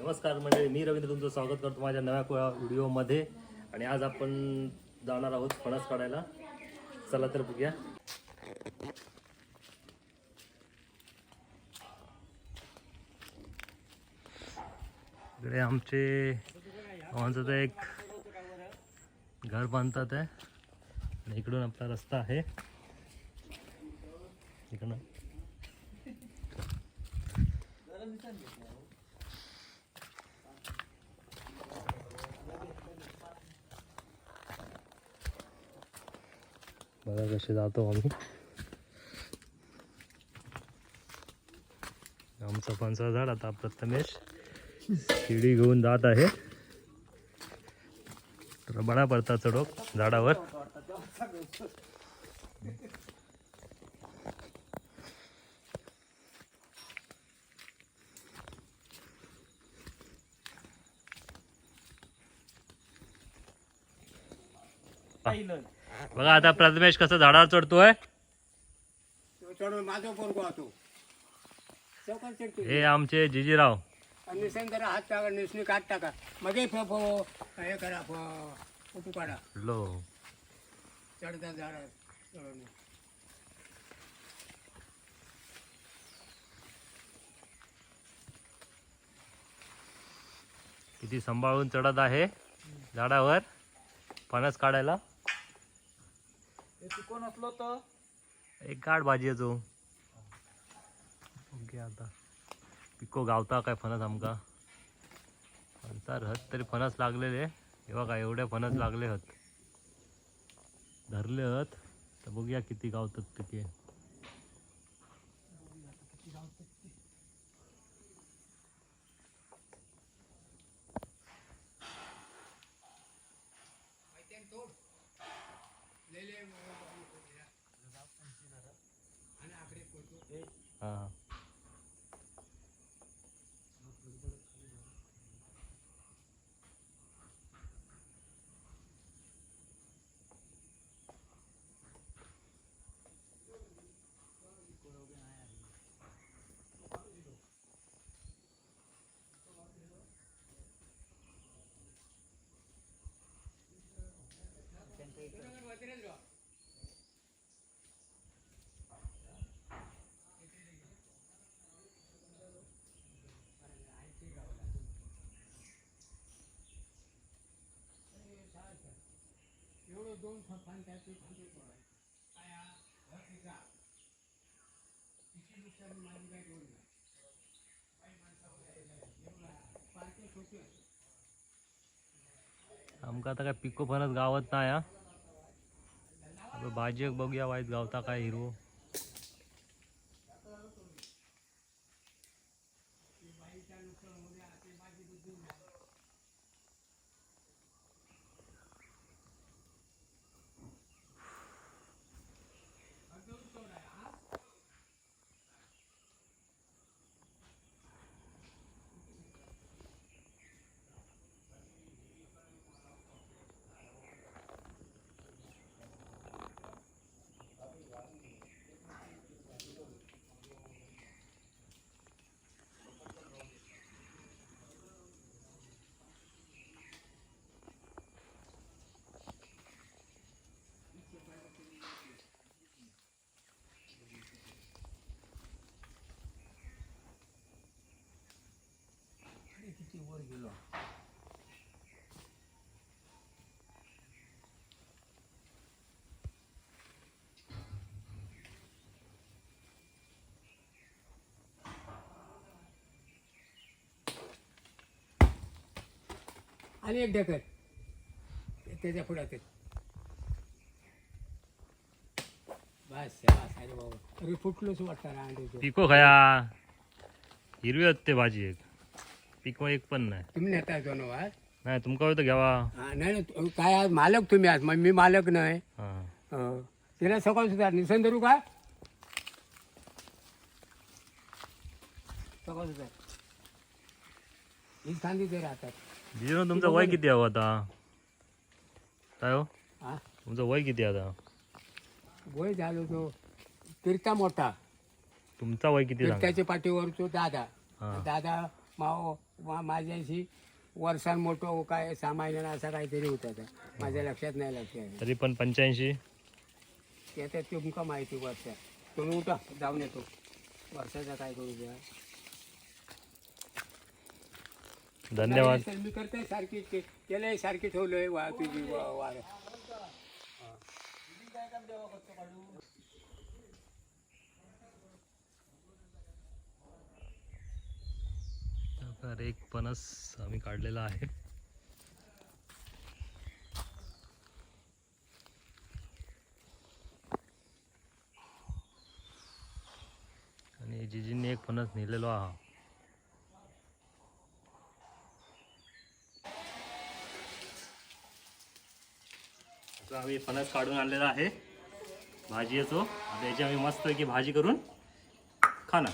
नमस्कार मंडळी, मी रवींद्र तुमचं स्वागत करतो माझ्या नव्या व्हिडिओमध्ये. आणि आज आपण जाणार आहोत फणस काढायला. चला तर बघूया. इकडे आमचे आमचं तर एक घर बांधतात आहे आणि इकडून आपला रस्ता आहे. इकडून बघा कसे जातो आम्ही. आमचं फणसाचं झाड आता प्रथमेश शिडी घेऊन जात आहे. तर बडा पडता चढोक झाडावर. बघा आता प्रथमेश कसं झाडावर चढतोय. हे आमचे जिजीराव. जरा हात टाका, निसनी काट टाका, मग हे करा, फोटो काढा. लो चढता झाड किती सांभाळून चढत आहे झाडावर फणस काढायला. कोण असलो तर एक काढ भाजी आहे तो. ओके, आता पिको गावता काय फणस आमका. फणसार हत तरी फणस लागलेले. हे बघा एवढे फणस लागले हत, धरले हत. तर बघूया किती गावतात किती. हा दोन आमका आता काय पिको फणस गावत नाही. हा भाजी बघूया वाईट गावता काय हिरवो. किती वर गेलो. आणि एक ढकल त्याच्या पुढ्यात बस. अरे बाबा, अरे फुटलोच वाटतं ना अंडे. पिको खाया हिरवी असते भाजी. एक पिको एक पण नाही. तुम्ही नेता येतो ना वा. नाही तुमका होतं घ्यावा. नाही काय आज मालक तुम्ही आज, मग मी मालक नाही. हा तिला सकाळ सुद्धा निसन धरू का सकाळ सुद्धा ही खांदी ते राहतात. जिरो तुमचं वय किती हवं आता काय हो. हा तुमचं वय किती आता. वय झालो तो तिरता मोठा. तुमचा वय किती सांगा. तिरत्याच्या पाठीवर तो दादा. हा. दादा माओ माझ्याशी वर्षान मोठं काय 6 महिन्यानं असा काहीतरी होता तर माझ्या लक्षात नाही लक्षात तरी पण 85. ते आता तुमका माहिती वर्ष तुम्ही उठा जाऊन येतो वर्षाचा काय करू द्या. धन्यवाद. नाही, तर मी करते सारखी केलंय सारखी ठेवलंय तुझी वार. तर एक फणस आम्ही काढलेला आहे. आणि जिजींनी एक फणस नेलेलो हा. आता आम्ही फणस काढून आणलेला आहे. भाजी येतो आता याची आम्ही मस्त की भाजी करून खाणार.